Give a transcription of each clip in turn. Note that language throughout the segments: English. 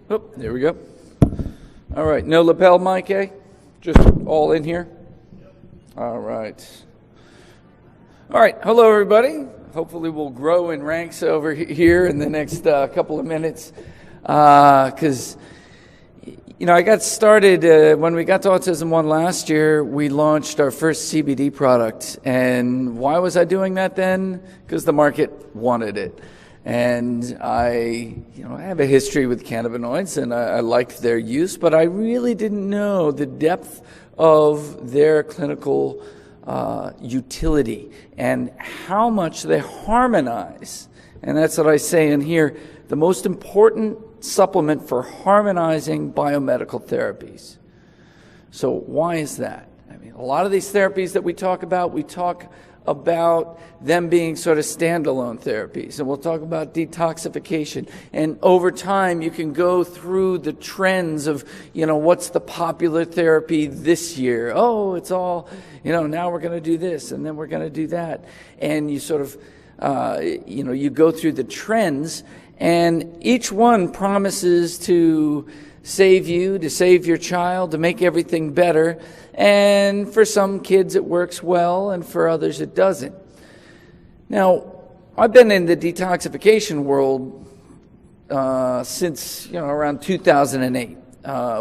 Oh, there we go. All right, no lapel mic, eh? Just all in here? All right. All right, hello everybody. Hopefully we'll grow in ranks over here in the next couple of minutes. Because, I got started when we got to Autism One last year. We launched our first CBD product. And why was I doing that then? Because the market wanted it. And I have a history with cannabinoids, and I liked their use, but I really didn't know the depth of their clinical utility and how much they harmonize. And that's what I say in here, the most important supplement for harmonizing biomedical therapies. So why is that? I mean, a lot of these therapies that we talk about them being sort of standalone therapies, and we'll talk about detoxification. And over time, you can go through the trends of, what's the popular therapy this year? Oh, it's all, now we're going to do this, and then we're going to do that. And you sort of, you go through the trends, and each one promises to save you, to save your child, to make everything better. And for some kids it works well, and for others it doesn't. Now, I've been in the detoxification world since around 2008.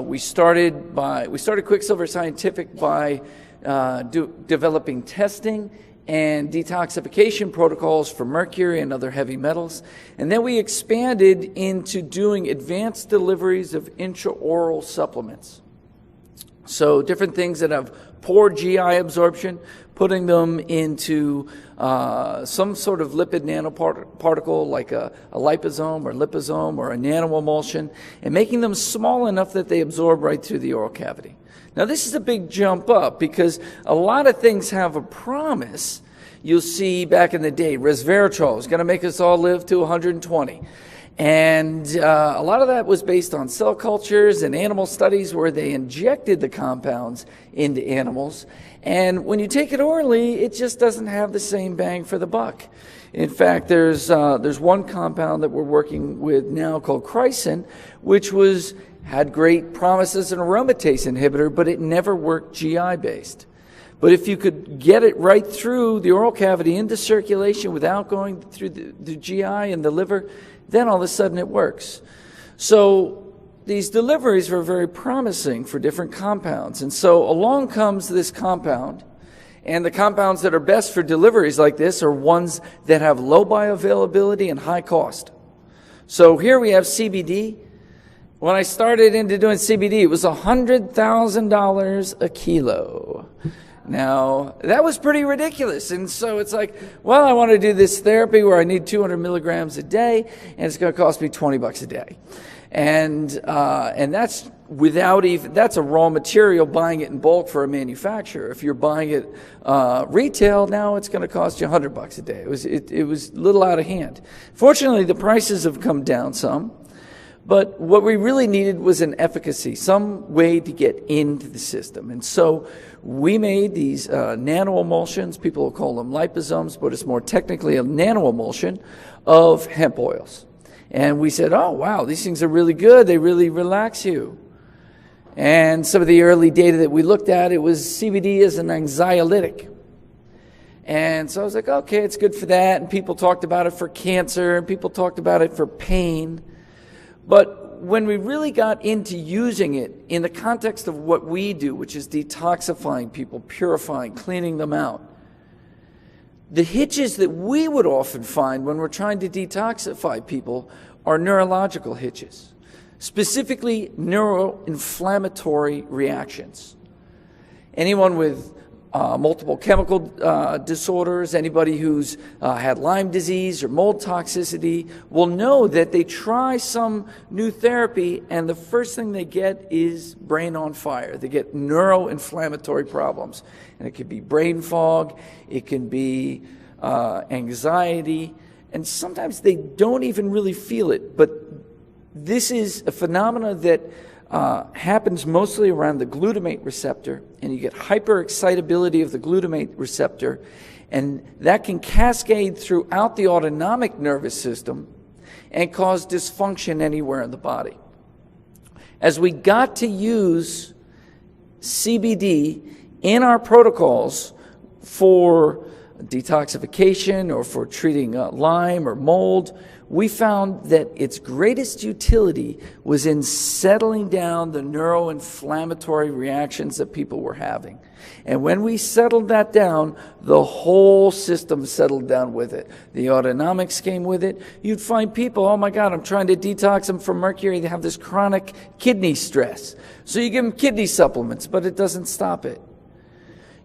We started Quicksilver Scientific by developing testing and detoxification protocols for mercury and other heavy metals. And then we expanded into doing advanced deliveries of intraoral supplements. So different things that have poor GI absorption, putting them into some sort of lipid nanoparticle like a liposome or liposome or a nanoemulsion, and making them small enough that they absorb right through the oral cavity. Now, this is a big jump up because a lot of things have a promise. You'll see back in the day, resveratrol is going to make us all live to 120. And a lot of that was based on cell cultures and animal studies where they injected the compounds into animals. And when you take it orally, it just doesn't have the same bang for the buck. In fact, there's one compound that we're working with now called Chrysin, which had great promises as an aromatase inhibitor, but it never worked GI-based. But if you could get it right through the oral cavity into circulation without going through the GI and the liver, then all of a sudden it works. So these deliveries were very promising for different compounds. And so along comes this compound. And the compounds that are best for deliveries like this are ones that have low bioavailability and high cost. So here we have CBD. When I started into doing CBD, it was $100,000 a kilo. Now, that was pretty ridiculous. And so it's like, well, I want to do this therapy where I need 200 milligrams a day, and it's going to cost me $20 a day. And that's that's a raw material, buying it in bulk for a manufacturer. If you're buying it retail, now it's going to cost you $100 a day. It was a little out of hand. Fortunately, the prices have come down some. But what we really needed was an efficacy, some way to get into the system. And so we made these nanoemulsions. People will call them liposomes, but it's more technically a nanoemulsion of hemp oils. And we said, oh, wow, these things are really good. They really relax you. And some of the early data that we looked at, it was CBD as an anxiolytic. And so I was like, okay, it's good for that. And people talked about it for cancer, and people talked about it for pain. But when we really got into using it in the context of what we do, which is detoxifying people, purifying, cleaning them out, the hitches that we would often find when we're trying to detoxify people are neurological hitches, specifically neuroinflammatory reactions. Anyone with multiple chemical disorders, anybody who's had Lyme disease or mold toxicity will know that they try some new therapy and the first thing they get is brain on fire. They get neuroinflammatory problems. And it could be brain fog, it can be anxiety, and sometimes they don't even really feel it. But this is a phenomenon that happens mostly around the glutamate receptor, and you get hyperexcitability of the glutamate receptor, and that can cascade throughout the autonomic nervous system and cause dysfunction anywhere in the body. as we got to use CBD in our protocols for detoxification or for treating Lyme or mold, we found that its greatest utility was in settling down the neuroinflammatory reactions that people were having. And when we settled that down, the whole system settled down with it. The autonomics came with it. You'd find people, oh my God, I'm trying to detox them from mercury. They have this chronic kidney stress. So you give them kidney supplements, but it doesn't stop it.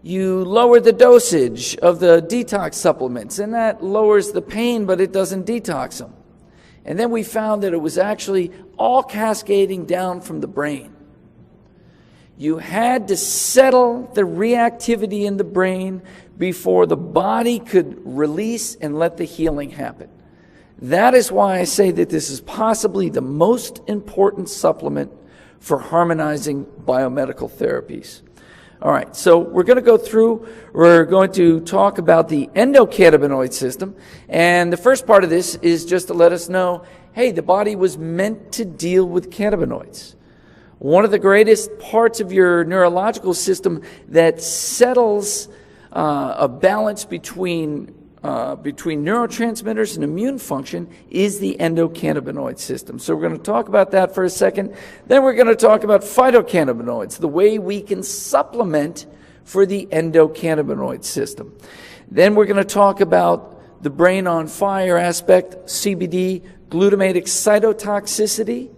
You lower the dosage of the detox supplements, and that lowers the pain, but it doesn't detox them. And then we found that it was actually all cascading down from the brain. You had to settle the reactivity in the brain before the body could release and let the healing happen. That is why I say that this is possibly the most important supplement for harmonizing biomedical therapies. All right, so we're going to talk about the endocannabinoid system. And the first part of this is just to let us know, hey, the body was meant to deal with cannabinoids. One of the greatest parts of your neurological system that settles a balance between neurotransmitters and immune function is the endocannabinoid system. So we're going to talk about that for a second. Then we're going to talk about phytocannabinoids, the way we can supplement for the endocannabinoid system. Then we're going to talk about the brain on fire aspect, CBD, glutamate excitotoxicity.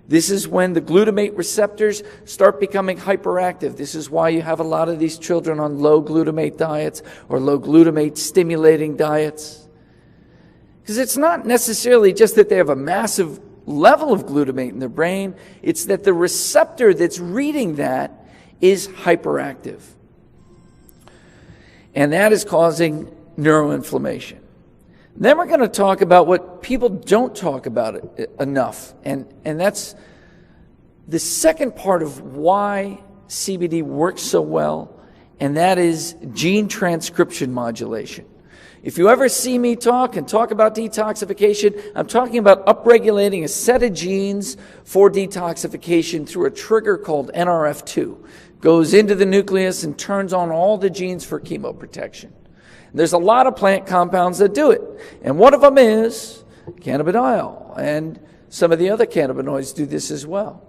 This is when the glutamate receptors start becoming hyperactive. This is why you have a lot of these children on low glutamate diets or low glutamate stimulating diets. Because it's not necessarily just that they have a massive level of glutamate in their brain. It's that the receptor that's reading that is hyperactive. And that is causing neuroinflammation. Then we're going to talk about what people don't talk about enough, and that's the second part of why CBD works so well, and that is gene transcription modulation. If you ever see me talk about detoxification, I'm talking about upregulating a set of genes for detoxification through a trigger called NRF2. Goes into the nucleus and turns on all the genes for chemoprotection. There's a lot of plant compounds that do it. And one of them is cannabidiol. And some of the other cannabinoids do this as well.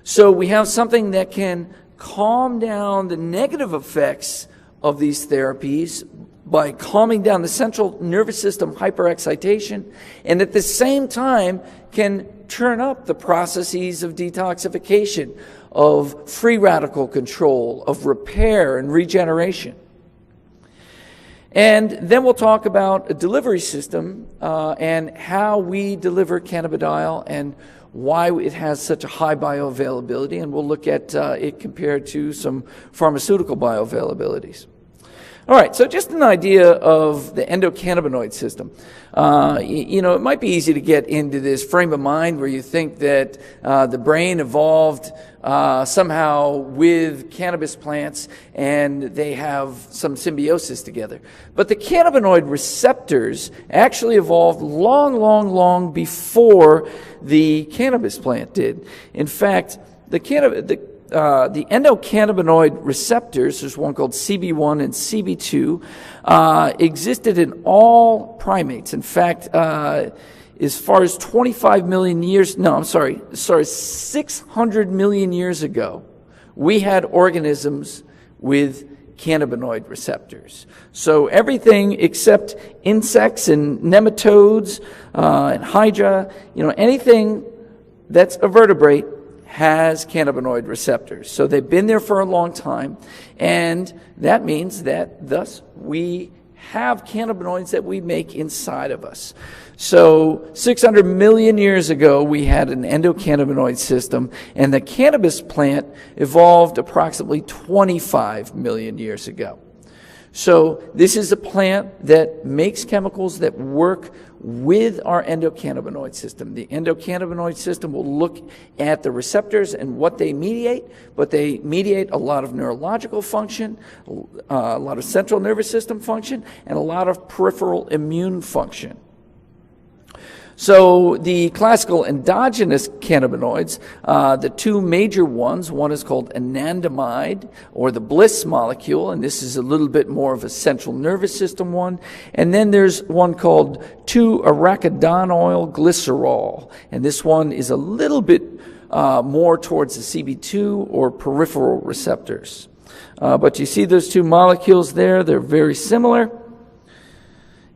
So we have something that can calm down the negative effects of these therapies by calming down the central nervous system hyperexcitation, and at the same time can turn up the processes of detoxification, of free radical control, of repair and regeneration. And then we'll talk about a delivery system and how we deliver cannabidiol and why it has such a high bioavailability, and we'll look at it compared to some pharmaceutical bioavailabilities. All right, so just an idea of the endocannabinoid system. It might be easy to get into this frame of mind where you think that the brain evolved somehow with cannabis plants and they have some symbiosis together. But the cannabinoid receptors actually evolved long before the cannabis plant did. In fact, the endocannabinoid receptors, there's one called CB1 and CB2, existed in all primates. In fact, as far as 600 million years ago, we had organisms with cannabinoid receptors. So everything except insects and nematodes and hydra, anything that's a vertebrate has cannabinoid receptors. So they've been there for a long time, and that means that thus we have cannabinoids that we make inside of us. So 600 million years ago, we had an endocannabinoid system, and the cannabis plant evolved approximately 25 million years ago. So this is a plant that makes chemicals that work with our endocannabinoid system. The endocannabinoid system will look at the receptors and what they mediate, but they mediate a lot of neurological function, a lot of central nervous system function, and a lot of peripheral immune function. So the classical endogenous cannabinoids, the two major ones, one is called anandamide, or the bliss molecule, and this is a little bit more of a central nervous system one. And then there's one called 2-arachidonyl glycerol, and this one is a little bit more towards the CB2 or peripheral receptors. But you see those two molecules there, they're very similar.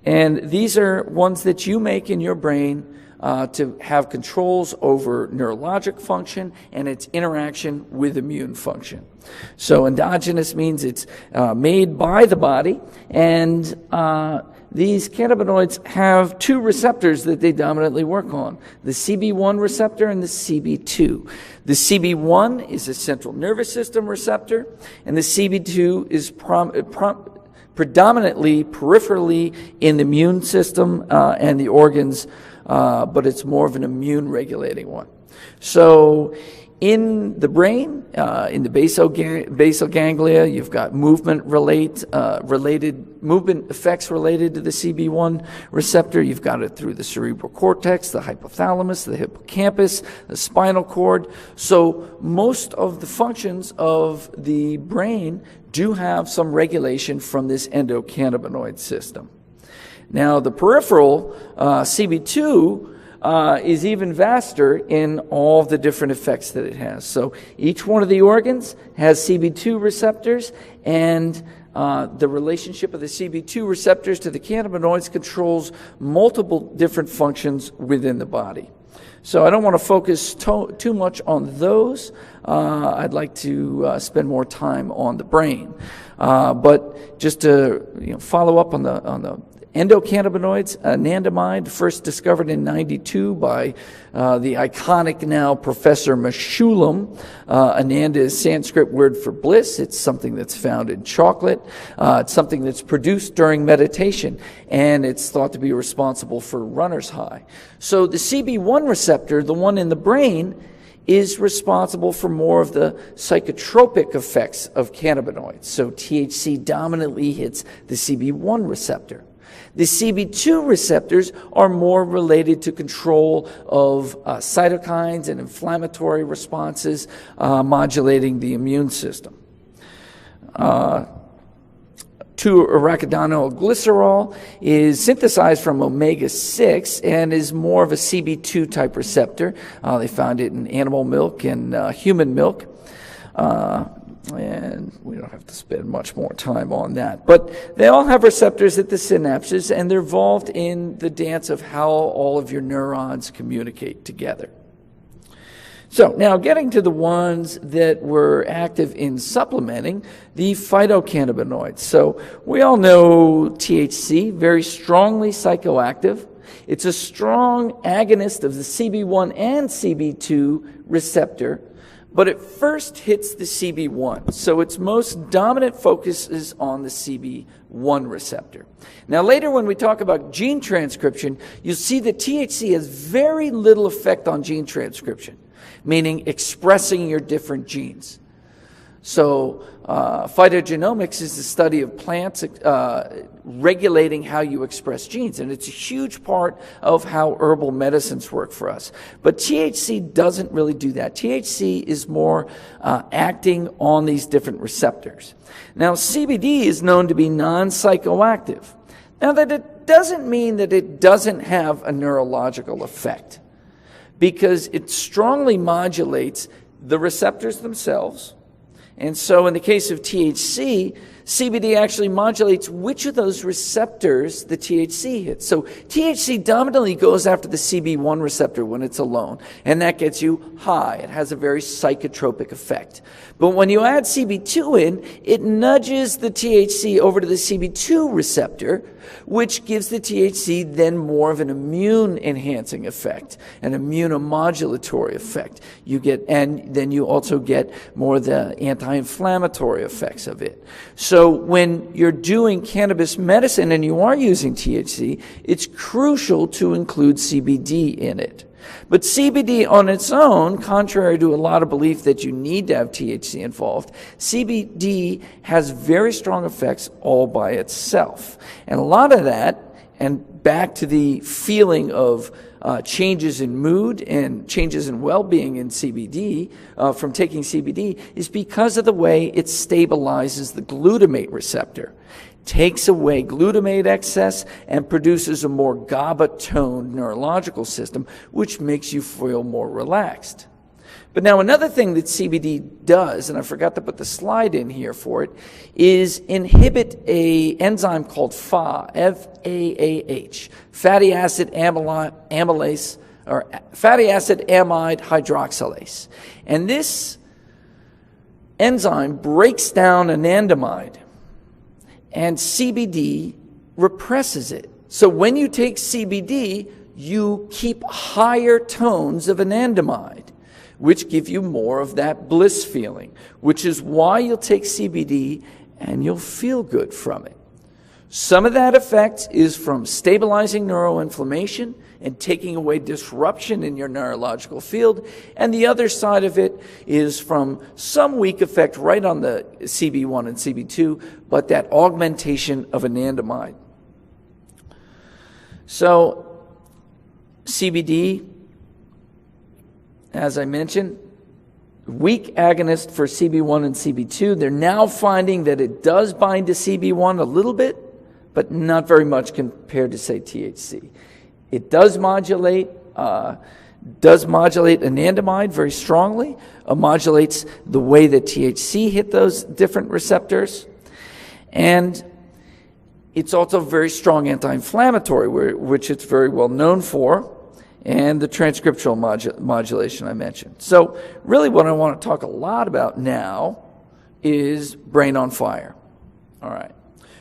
And these are ones that you make in your brain to have controls over neurologic function and its interaction with immune function. So endogenous means it's made by the body, and these cannabinoids have two receptors that they dominantly work on, the CB1 receptor and the CB2. The CB1 is a central nervous system receptor, and the CB2 is predominantly peripherally in the immune system and the organs, but it's more of an immune regulating one. So in the brain, in the basal ganglia, you've got movement effects related to the CB1 receptor. You've got it through the cerebral cortex, the hypothalamus, the hippocampus, the spinal cord. So most of the functions of the brain do have some regulation from this endocannabinoid system. Now, the peripheral CB2 is even vaster in all the different effects that it has. So each one of the organs has CB2 receptors, and the relationship of the CB2 receptors to the cannabinoids controls multiple different functions within the body. So I don't want to focus too much on those. I'd like to spend more time on the brain. But just to follow up on the endocannabinoids, anandamide, first discovered in '92 by the iconic now Professor Meshulam. Ananda is Sanskrit word for bliss. It's something that's found in chocolate. It's something that's produced during meditation, and it's thought to be responsible for runner's high. So the CB1 receptor, the one in the brain, is responsible for more of the psychotropic effects of cannabinoids. So THC dominantly hits the CB1 receptor. The CB2 receptors are more related to control of cytokines and inflammatory responses, modulating the immune system. 2-arachidonyl glycerol is synthesized from omega-6 and is more of a CB2 type receptor. They found it in animal milk and human milk. And we don't have to spend much more time on that. But they all have receptors at the synapses, and they're involved in the dance of how all of your neurons communicate together. So now getting to the ones that were active in supplementing, the phytocannabinoids. So we all know THC, very strongly psychoactive. It's a strong agonist of the CB1 and CB2 receptor, but it first hits the CB1. So its most dominant focus is on the CB1 receptor. Now later when we talk about gene transcription, you'll see that THC has very little effect on gene transcription, meaning expressing your different genes. So phytogenomics is the study of plants regulating how you express genes, and it's a huge part of how herbal medicines work for us. But THC doesn't really do that. THC is more acting on these different receptors. Now, CBD is known to be non-psychoactive. Now, that it doesn't mean that it doesn't have a neurological effect, because it strongly modulates the receptors themselves. And so in the case of THC, CBD actually modulates which of those receptors the THC hits. So THC dominantly goes after the CB1 receptor when it's alone, and that gets you high. It has a very psychotropic effect. But when you add CB2 in, it nudges the THC over to the CB2 receptor, which gives the THC then more of an immune-enhancing effect, an immunomodulatory effect. And then you also get more of the anti-inflammatory effects of it. So when you're doing cannabis medicine and you are using THC, it's crucial to include CBD in it. But CBD on its own, contrary to a lot of belief that you need to have THC involved, CBD has very strong effects all by itself. And a lot of that and back to the feeling of changes in mood and changes in well-being in CBD from taking CBD is because of the way it stabilizes the glutamate receptor, takes away glutamate excess, and produces a more GABA-toned neurological system, which makes you feel more relaxed. But now another thing that CBD does, and I forgot to put the slide in here for it, is inhibit an enzyme called FAAH, F-A-A-H, fatty acid amylase, or fatty acid amide hydroxylase. And this enzyme breaks down anandamide, and CBD represses it. So when you take CBD, you keep higher tones of anandamide, which give you more of that bliss feeling, which is why you'll take CBD and you'll feel good from it. Some of that effect is from stabilizing neuroinflammation and taking away disruption in your neurological field, and the other side of it is from some weak effect right on the CB1 and CB2, but that augmentation of anandamide. So CBD, as I mentioned, weak agonist for CB1 and CB2. They're now finding that it does bind to CB1 a little bit, but not very much compared to, say, THC. It does modulate anandamide very strongly. Modulates the way that THC hit those different receptors. And it's also very strong anti-inflammatory, which it's very well known for, and the transcriptional modulation I mentioned. So really what I want to talk a lot about now is brain on fire. All right.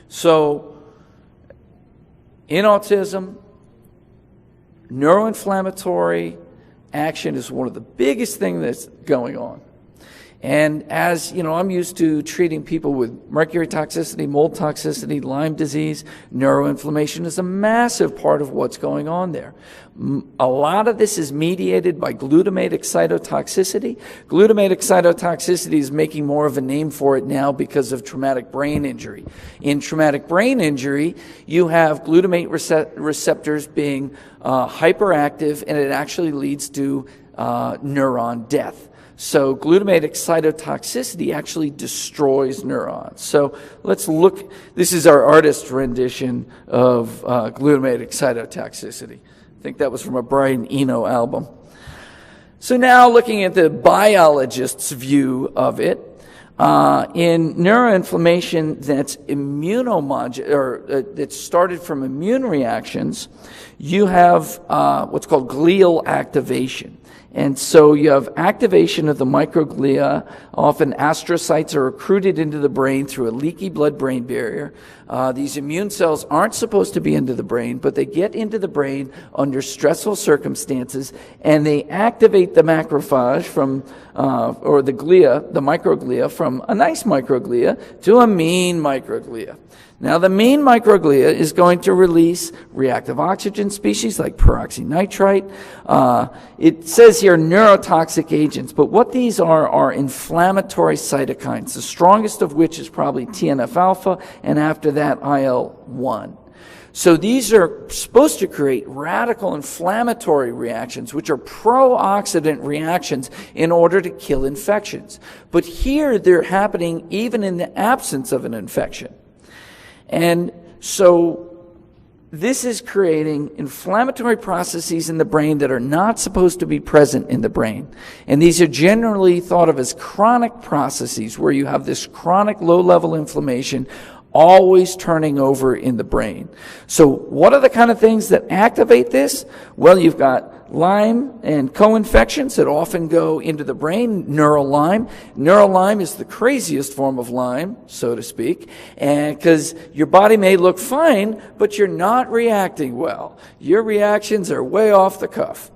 So in autism, neuroinflammatory action is one of the biggest things that's going on. And as you know, I'm used to treating people with mercury toxicity, mold toxicity, Lyme disease. Neuroinflammation is a massive part of what's going on there. A lot of this is mediated by glutamate excitotoxicity. Glutamate excitotoxicity is making more of a name for it now because of traumatic brain injury. In traumatic brain injury, you have glutamate receptors being hyperactive, and it actually leads to neuron death. So glutamate excitotoxicity actually destroys neurons. So let's look. This is our artist rendition of glutamate excitotoxicity. I think that was from a Brian Eno album. So now looking at the biologist's view of it, in neuroinflammation that's that started from immune reactions, you have what's called glial activation. And so you have activation of the microglia. Often astrocytes are recruited into the brain through a leaky blood-brain barrier. These immune cells aren't supposed to be into the brain, but they get into the brain under stressful circumstances, and they activate the macrophage from, or the glia, the microglia, from a nice microglia to a mean microglia. Now, the mean microglia is going to release reactive oxygen species like peroxynitrite. It says here neurotoxic agents, but what these are inflammatory cytokines, the strongest of which is probably TNF-alpha, and after that, IL-1. So these are supposed to create radical inflammatory reactions, which are pro-oxidant reactions in order to kill infections. But here, they're happening even in the absence of an infection. And so this is creating inflammatory processes in the brain that are not supposed to be present in the brain. And these are generally thought of as chronic processes where you have this chronic low-level inflammation always turning over in the brain. So what are the kind of things that activate this? Well, you've got Lyme and co-infections that often go into the brain, neural Lyme. Neural Lyme is the craziest form of Lyme, so to speak, and because your body may look fine, but you're not reacting well. Your reactions are way off the cuff.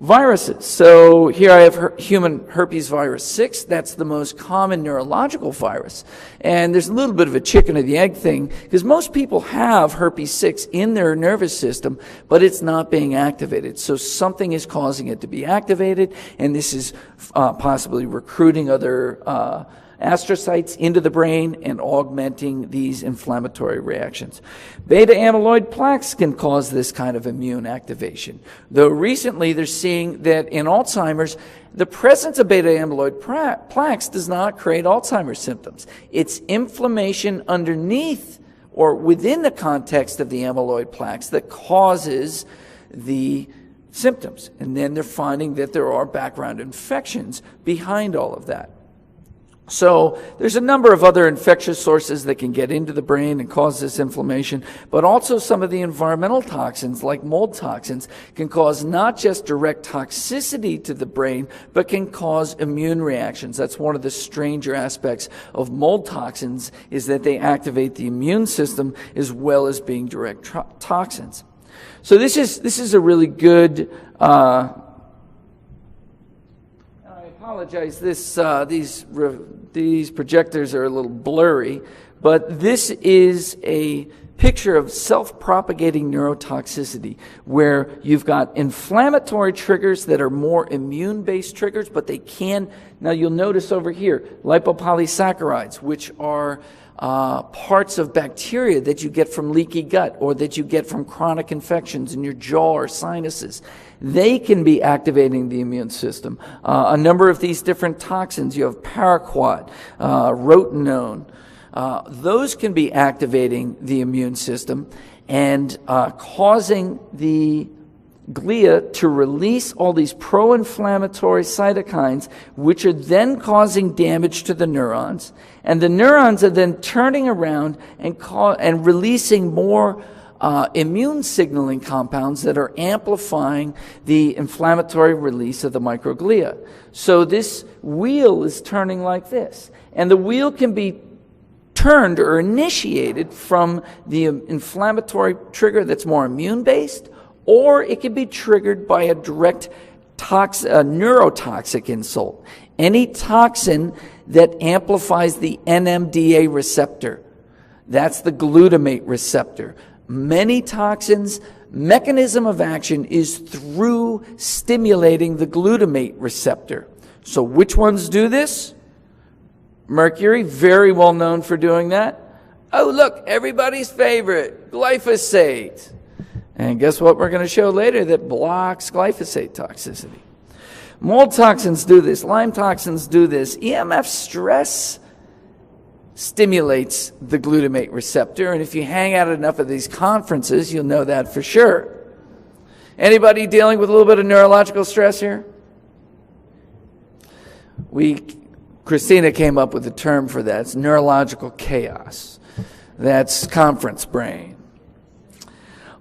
Viruses. So here I have human herpes virus 6. That's the most common neurological virus. And there's a little bit of a chicken or the egg thing, because most people have herpes 6 in their nervous system, but it's not being activated. So something is causing it to be activated, and this is possibly recruiting other astrocytes into the brain and augmenting these inflammatory reactions. Beta amyloid plaques can cause this kind of immune activation, though recently they're seeing that in Alzheimer's, the presence of beta amyloid plaques does not create Alzheimer's symptoms. It's inflammation underneath or within the context of the amyloid plaques that causes the symptoms. And then they're finding that there are background infections behind all of that. So there's a number of other infectious sources that can get into the brain and cause this inflammation, but also some of the environmental toxins like mold toxins can cause not just direct toxicity to the brain, but can cause immune reactions. That's one of the stranger aspects of mold toxins, is that they activate the immune system as well as being direct toxins. So this is a really good apologize. These projectors are a little blurry, but this is a picture of self-propagating neurotoxicity, where you've got inflammatory triggers that are more immune-based triggers, but they can. Now you'll notice over here lipopolysaccharides, which are parts of bacteria that you get from leaky gut or that you get from chronic infections in your jaw or sinuses. They can be activating the immune system. A number of these different toxins, you have paraquat, rotenone, those can be activating the immune system and causing the glia to release all these pro-inflammatory cytokines, which are then causing damage to the neurons. And the neurons are then turning around and releasing more immune signaling compounds that are amplifying the inflammatory release of the microglia. So this wheel is turning like this. And the wheel can be turned or initiated from the inflammatory trigger that's more immune-based, or it can be triggered by a direct neurotoxic insult. Any toxin that amplifies the NMDA receptor. That's the glutamate receptor. Many toxins, mechanism of action is through stimulating the glutamate receptor. So which ones do this? Mercury, very well known for doing that. Oh, look, everybody's favorite, glyphosate. And guess what we're going to show later that blocks glyphosate toxicity. Mold toxins do this. Lyme toxins do this. EMF stress stimulates the glutamate receptor. And if you hang out at enough of these conferences, you'll know that for sure. Anybody dealing with a little bit of neurological stress here? Christina came up with a term for that. It's neurological chaos. That's conference brain.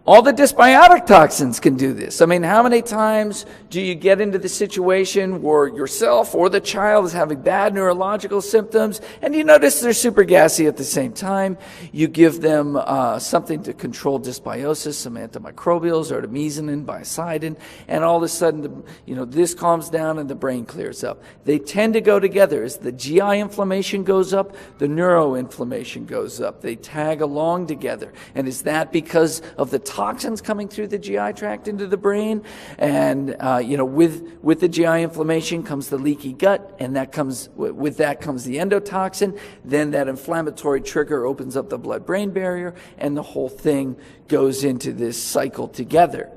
All the dysbiotic toxins can do this. I mean, how many times do you get into the situation where yourself or the child is having bad neurological symptoms and you notice they're super gassy at the same time? You give them something to control dysbiosis, some antimicrobials, artemisinin, biocidin, and all of a sudden, this calms down and the brain clears up. They tend to go together. As the GI inflammation goes up, the neuroinflammation goes up. They tag along together. And is that because of the toxins coming through the GI tract into the brain? And with the GI inflammation comes the leaky gut, and with that comes the endotoxin. Then that inflammatory trigger opens up the blood-brain barrier, and the whole thing goes into this cycle together.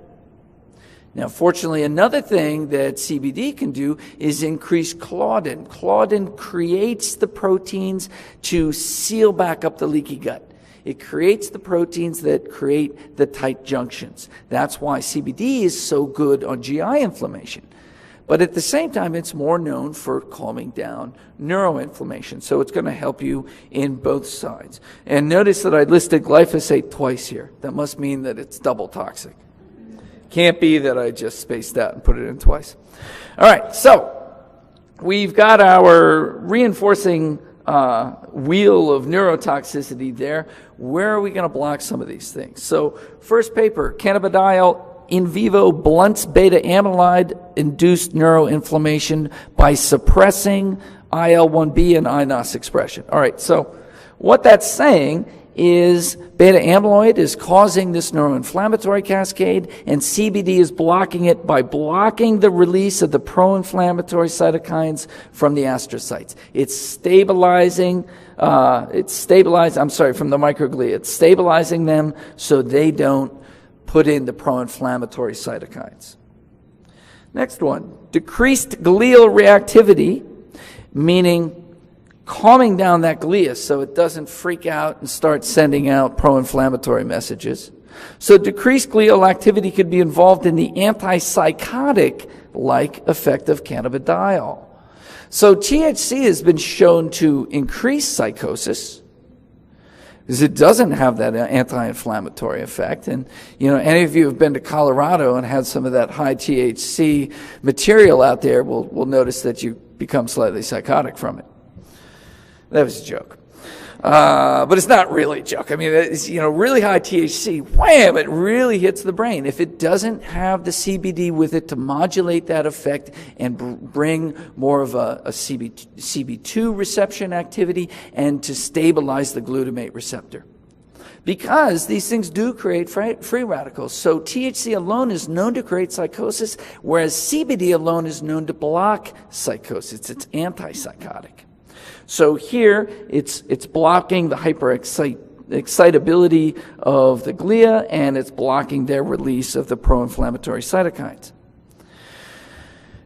Now, fortunately, another thing that CBD can do is increase claudin. Claudin creates the proteins to seal back up the leaky gut. It creates the proteins that create the tight junctions. That's why CBD is so good on GI inflammation. But at the same time, it's more known for calming down neuroinflammation. So it's going to help you in both sides. And notice that I listed glyphosate twice here. That must mean that it's double toxic. Can't be that I just spaced out and put it in twice. All right, so we've got our reinforcing wheel of neurotoxicity there. Where are we going to block some of these things? So first paper, cannabidiol in vivo blunts beta amyloid induced neuroinflammation by suppressing IL-1B and INOS expression. All right, so what that's saying is beta amyloid is causing this neuroinflammatory cascade, and CBD is blocking it by blocking the release of the pro-inflammatory cytokines from the astrocytes. It's stabilizing from the microglia. It's stabilizing them so they don't put in the pro-inflammatory cytokines. Next one, decreased glial reactivity, meaning calming down that glia so it doesn't freak out and start sending out pro-inflammatory messages. So decreased glial activity could be involved in the antipsychotic-like effect of cannabidiol. So THC has been shown to increase psychosis because it doesn't have that anti-inflammatory effect. And, any of you who have been to Colorado and had some of that high THC material out there will notice that you become slightly psychotic from it. That was a joke. But it's not really a joke. I mean, it's, really high THC, wham, it really hits the brain. If it doesn't have the CBD with it to modulate that effect and bring more of a CB2 reception activity and to stabilize the glutamate receptor. Because these things do create free radicals. So THC alone is known to create psychosis, whereas CBD alone is known to block psychosis. It's antipsychotic. So here, it's blocking the hyperexcitability of the glia, and it's blocking their release of the pro-inflammatory cytokines.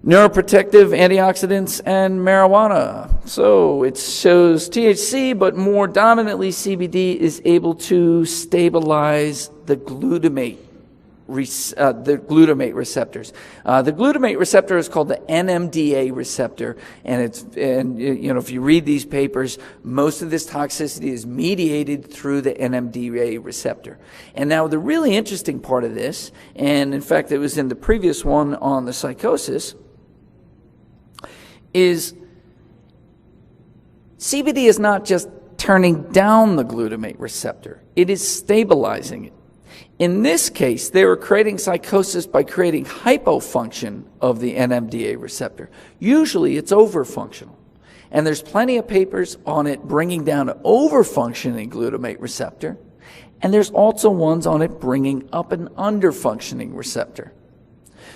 Neuroprotective antioxidants and marijuana. So it shows THC, but more dominantly CBD is able to stabilize the glutamate receptors. The glutamate receptor is called the NMDA receptor, and if you read these papers, most of this toxicity is mediated through the NMDA receptor. And now the really interesting part of this, and in fact it was in the previous one on the psychosis, is CBD is not just turning down the glutamate receptor, it is stabilizing it. In this case, they were creating psychosis by creating hypofunction of the NMDA receptor. Usually it's overfunctional. And there's plenty of papers on it bringing down an overfunctioning glutamate receptor. And there's also ones on it bringing up an underfunctioning receptor.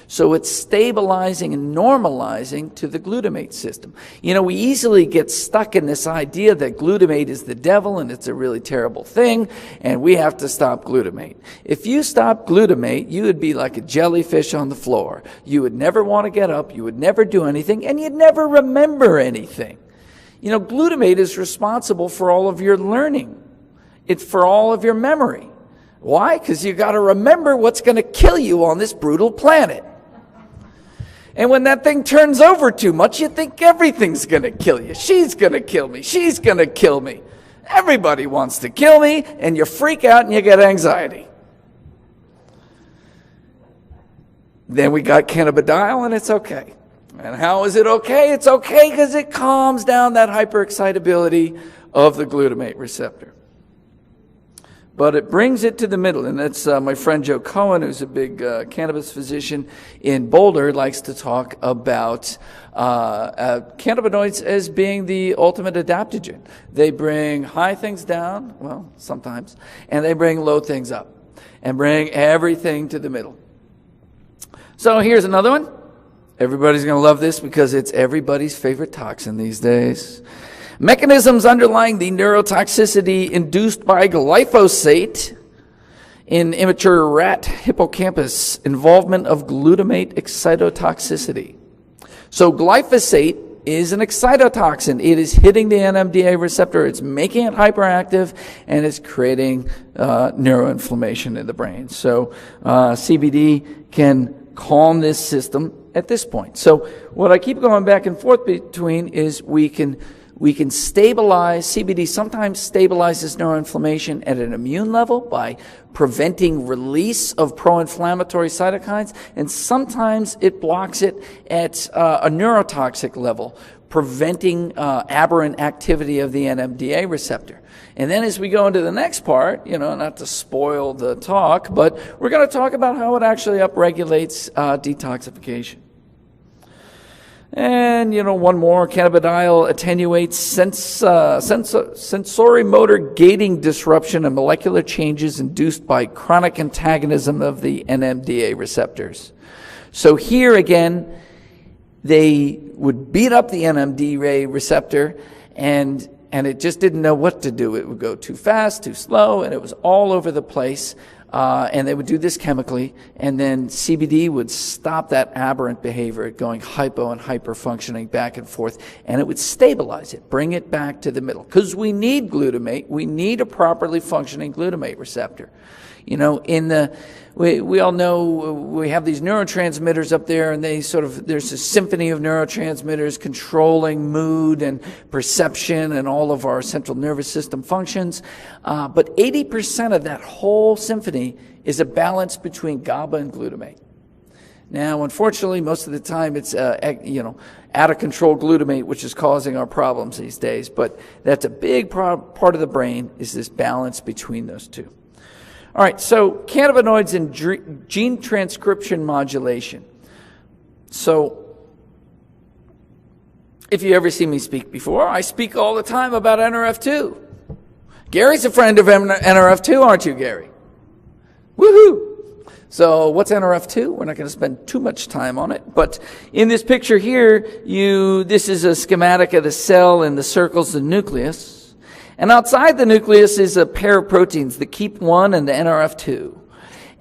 So it's stabilizing and normalizing to the glutamate system. We easily get stuck in this idea that glutamate is the devil and it's a really terrible thing and we have to stop glutamate. If you stop glutamate, you would be like a jellyfish on the floor. You would never want to get up, you would never do anything, and you'd never remember anything. Glutamate is responsible for all of your learning. It's for all of your memory. Why? Because you got to remember what's going to kill you on this brutal planet. And when that thing turns over too much, you think everything's going to kill you. She's going to kill me. She's going to kill me. Everybody wants to kill me, and you freak out and you get anxiety. Then we got cannabidiol, and it's okay. And how is it okay? It's okay because it calms down that hyperexcitability of the glutamate receptor. But it brings it to the middle, and that's my friend Joe Cohen, who's a big cannabis physician in Boulder, likes to talk about cannabinoids as being the ultimate adaptogen. They bring high things down, well, sometimes, and they bring low things up, and bring everything to the middle. So here's another one. Everybody's going to love this because it's everybody's favorite toxin these days. Mechanisms underlying the neurotoxicity induced by glyphosate in immature rat hippocampus, involvement of glutamate excitotoxicity. So glyphosate is an excitotoxin. It is hitting the NMDA receptor, it's making it hyperactive, and it's creating neuroinflammation in the brain. So CBD can calm this system at this point. So what I keep going back and forth between is we can stabilize, CBD sometimes stabilizes neuroinflammation at an immune level by preventing release of pro-inflammatory cytokines, and sometimes it blocks it at a neurotoxic level, preventing aberrant activity of the NMDA receptor. And then as we go into the next part, not to spoil the talk, but we're going to talk about how it actually upregulates detoxification. And, one more, cannabidiol attenuates sensorimotor gating disruption and molecular changes induced by chronic antagonism of the NMDA receptors. So here again, they would beat up the NMDA receptor, and it just didn't know what to do. It would go too fast, too slow, and it was all over the place. And they would do this chemically, and then CBD would stop that aberrant behavior, going hypo and hyper-functioning back and forth, and it would stabilize it, bring it back to the middle. Because we need glutamate. We need a properly functioning glutamate receptor. We all know we have these neurotransmitters up there, and there's a symphony of neurotransmitters controlling mood and perception and all of our central nervous system functions. But 80% of that whole symphony is a balance between GABA and glutamate. Now, unfortunately, most of the time it's out of control glutamate, which is causing our problems these days. But that's a big part of the brain, is this balance between those two. All right, so cannabinoids and gene transcription modulation. So if you ever see me speak before, I speak all the time about NRF2. Gary's a friend of NRF2, aren't you, Gary? Woohoo! So what's NRF2? We're not going to spend too much time on it, but in this picture here, this is a schematic of the cell, and the circle's the nucleus. And outside the nucleus is a pair of proteins, the KEAP1 and the NRF2.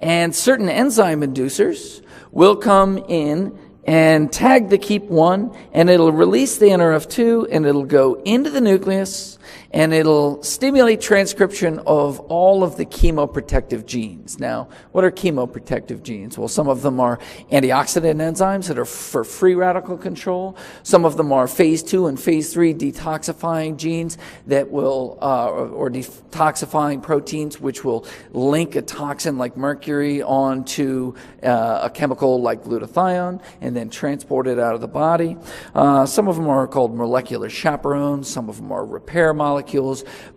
And certain enzyme inducers will come in and tag the KEAP1, and it'll release the NRF2, and it'll go into the nucleus, and it'll stimulate transcription of all of the chemoprotective genes. Now, what are chemoprotective genes? Well, some of them are antioxidant enzymes that are for free radical control. Some of them are phase 2 and phase 3 detoxifying genes that will, or detoxifying proteins, which will link a toxin like mercury onto a chemical like glutathione and then transport it out of the body. Some of them are called molecular chaperones. Some of them are repair molecules.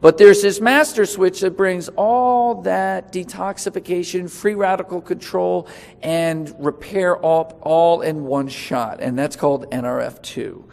But there's this master switch that brings all that detoxification, free radical control, and repair all in one shot. And that's called NRF2.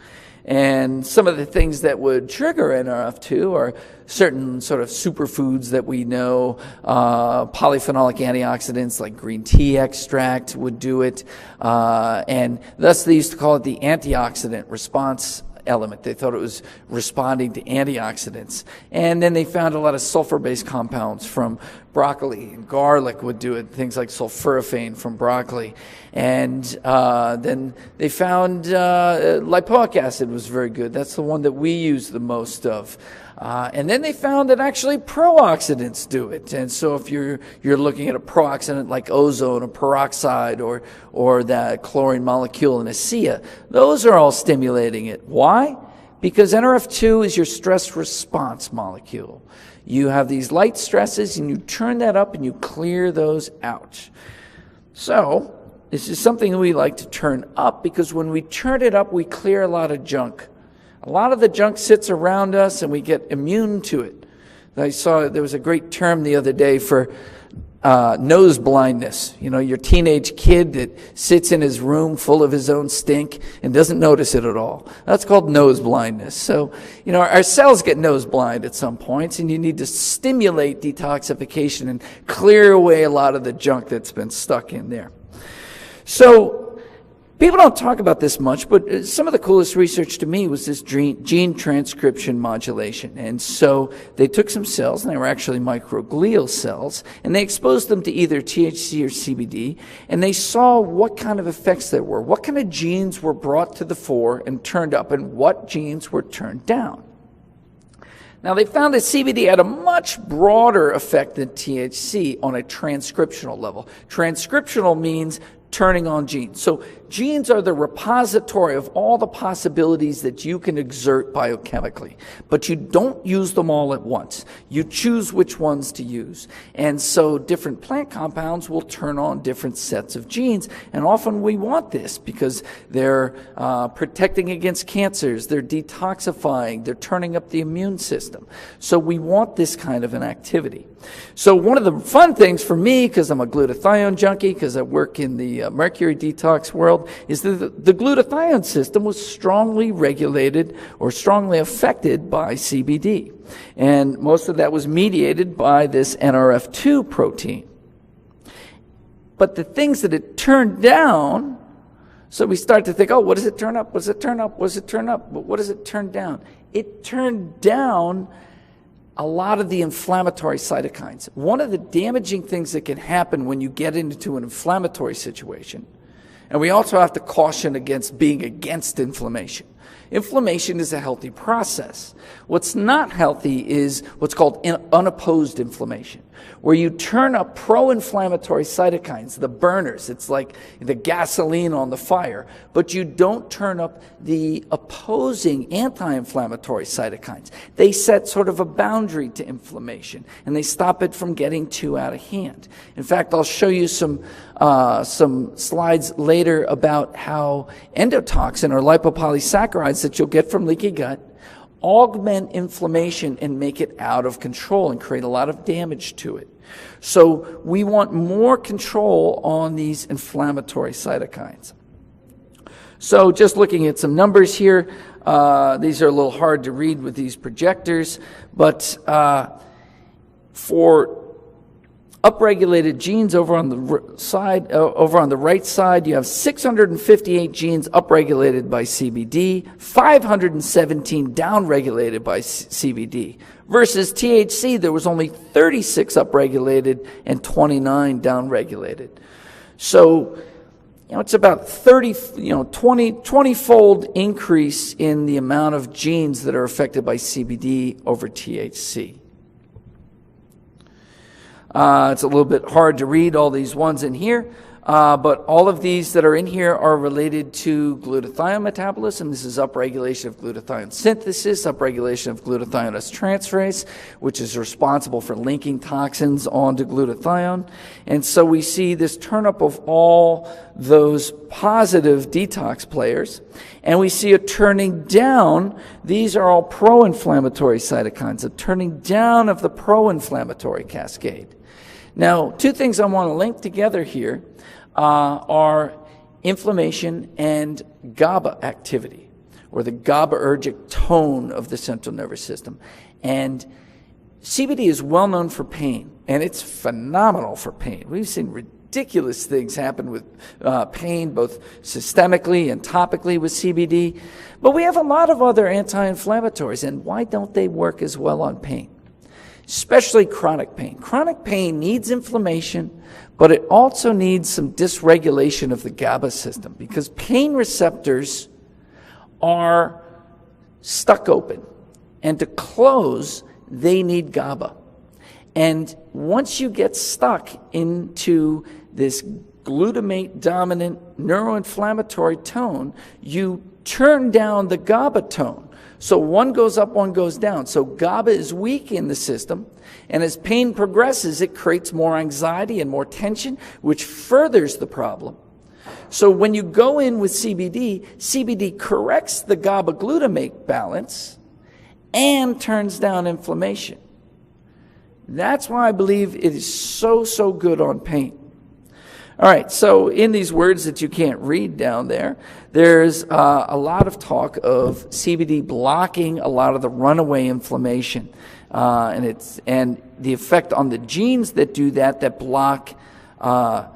And some of the things that would trigger NRF2 are certain sort of superfoods that we know. Polyphenolic antioxidants like green tea extract would do it. And thus they used to call it the antioxidant response element. They thought it was responding to antioxidants. And then they found a lot of sulfur-based compounds from broccoli, and garlic would do it, things like sulforaphane from broccoli. And then they found lipoic acid was very good. That's the one that we use the most of. And then they found that actually pro-oxidants do it. And so if you're looking at a pro-oxidant like ozone or peroxide or that chlorine molecule in ASEA, those are all stimulating it. Why? Because NRF2 is your stress response molecule. You have these light stresses, and you turn that up and you clear those out. So this is something we like to turn up, because when we turn it up, we clear a lot of junk. A lot of the junk sits around us, and we get immune to it. I saw there was a great term the other day for nose blindness. Your teenage kid that sits in his room full of his own stink and doesn't notice it at all. That's called nose blindness. So, our cells get nose blind at some points, and you need to stimulate detoxification and clear away a lot of the junk that's been stuck in there. So, people don't talk about this much, but some of the coolest research to me was this gene transcription modulation. And so they took some cells, and they were actually microglial cells, and they exposed them to either THC or CBD, and they saw what kind of effects there were, what kind of genes were brought to the fore and turned up, and what genes were turned down. Now, they found that CBD had a much broader effect than THC on a transcriptional level. Transcriptional means turning on genes. So genes are the repository of all the possibilities that you can exert biochemically, but you don't use them all at once. You choose which ones to use. And so different plant compounds will turn on different sets of genes, and often we want this because they're protecting against cancers, they're detoxifying, they're turning up the immune system. So we want this kind of an activity. So one of the fun things for me, because I'm a glutathione junkie, because I work in the mercury detox world, world is that the glutathione system was strongly regulated or strongly affected by CBD. And most of that was mediated by this NRF2 protein. But the things that it turned down, so we start to think, oh, what does it turn up? What does it turn up? What does it turn up? But what does it turn down? It turned down a lot of the inflammatory cytokines. One of the damaging things that can happen when you get into an inflammatory situation, and we also have to caution against being against inflammation. Inflammation is a healthy process. What's not healthy is what's called unopposed inflammation, where you turn up pro-inflammatory cytokines, the burners. It's like the gasoline on the fire, but you don't turn up the opposing anti-inflammatory cytokines. They set sort of a boundary to inflammation, and they stop it from getting too out of hand. In fact, I'll show you some slides later about how endotoxin or lipopolysaccharides that you'll get from leaky gut augment inflammation and make it out of control and create a lot of damage to it. So we want more control on these inflammatory cytokines. So just looking at some numbers here, these are a little hard to read with these projectors, but for upregulated genes over on the right side, you have 658 genes upregulated by CBD, 517 downregulated by CBD. Versus THC, there was only 36 upregulated and 29 downregulated. So, it's about 20-fold increase in the amount of genes that are affected by CBD over THC. It's a little bit hard to read all these ones in here, but all of these that are in here are related to glutathione metabolism. This is upregulation of glutathione synthesis, upregulation of glutathionase transferase, which is responsible for linking toxins onto glutathione. And so we see this turnup of all those positive detox players, and we see a turning down. These are all pro-inflammatory cytokines, a turning down of the pro-inflammatory cascade. Now, two things I want to link together here are inflammation and GABA activity, or the GABAergic tone of the central nervous system. And CBD is well known for pain, and it's phenomenal for pain. We've seen ridiculous things happen with pain, both systemically and topically with CBD. But we have a lot of other anti-inflammatories, and why don't they work as well on pain? Especially chronic pain. Chronic pain needs inflammation, but it also needs some dysregulation of the GABA system, because pain receptors are stuck open, and to close, they need GABA. And once you get stuck into this glutamate-dominant neuroinflammatory tone, you turn down the GABA tone. So one goes up, one goes down. So GABA is weak in the system, and as pain progresses, it creates more anxiety and more tension, which furthers the problem. So when you go in with CBD, CBD corrects the GABA glutamate balance and turns down inflammation. That's why I believe it is so good on pain. All right, so in these words that you can't read down there, there's a lot of talk of CBD blocking a lot of the runaway inflammation, and the effect on the genes that do that block the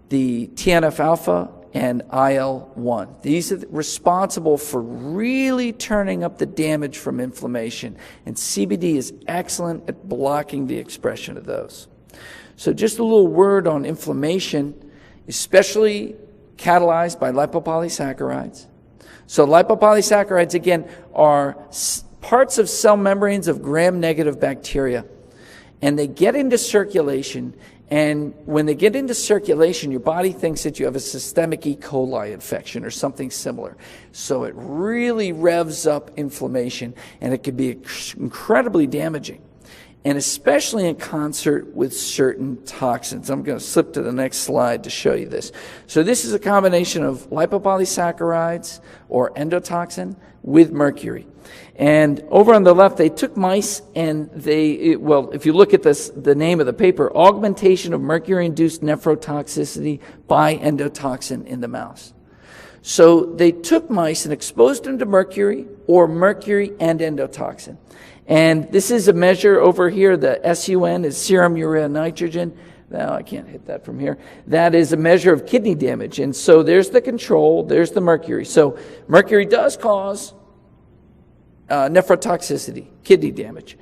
TNF-alpha and IL-1. These are responsible for really turning up the damage from inflammation, and CBD is excellent at blocking the expression of those. So just a little word on inflammation, especially catalyzed by lipopolysaccharides. So lipopolysaccharides, again, are parts of cell membranes of gram-negative bacteria, and they get into circulation, and when they get into circulation, your body thinks that you have a systemic E. coli infection or something similar. So it really revs up inflammation, and it can be incredibly damaging, and especially in concert with certain toxins. I'm going to slip to the next slide to show you this. So this is a combination of lipopolysaccharides or endotoxin with mercury. And over on the left, they took mice and if you look at this, the name of the paper, augmentation of mercury-induced nephrotoxicity by endotoxin in the mouse. So they took mice and exposed them to mercury or mercury and endotoxin. And this is a measure over here. The SUN is serum urea nitrogen. Now, I can't hit that from here. That is a measure of kidney damage. And so there's the control, there's the mercury. So mercury does cause nephrotoxicity, kidney damage.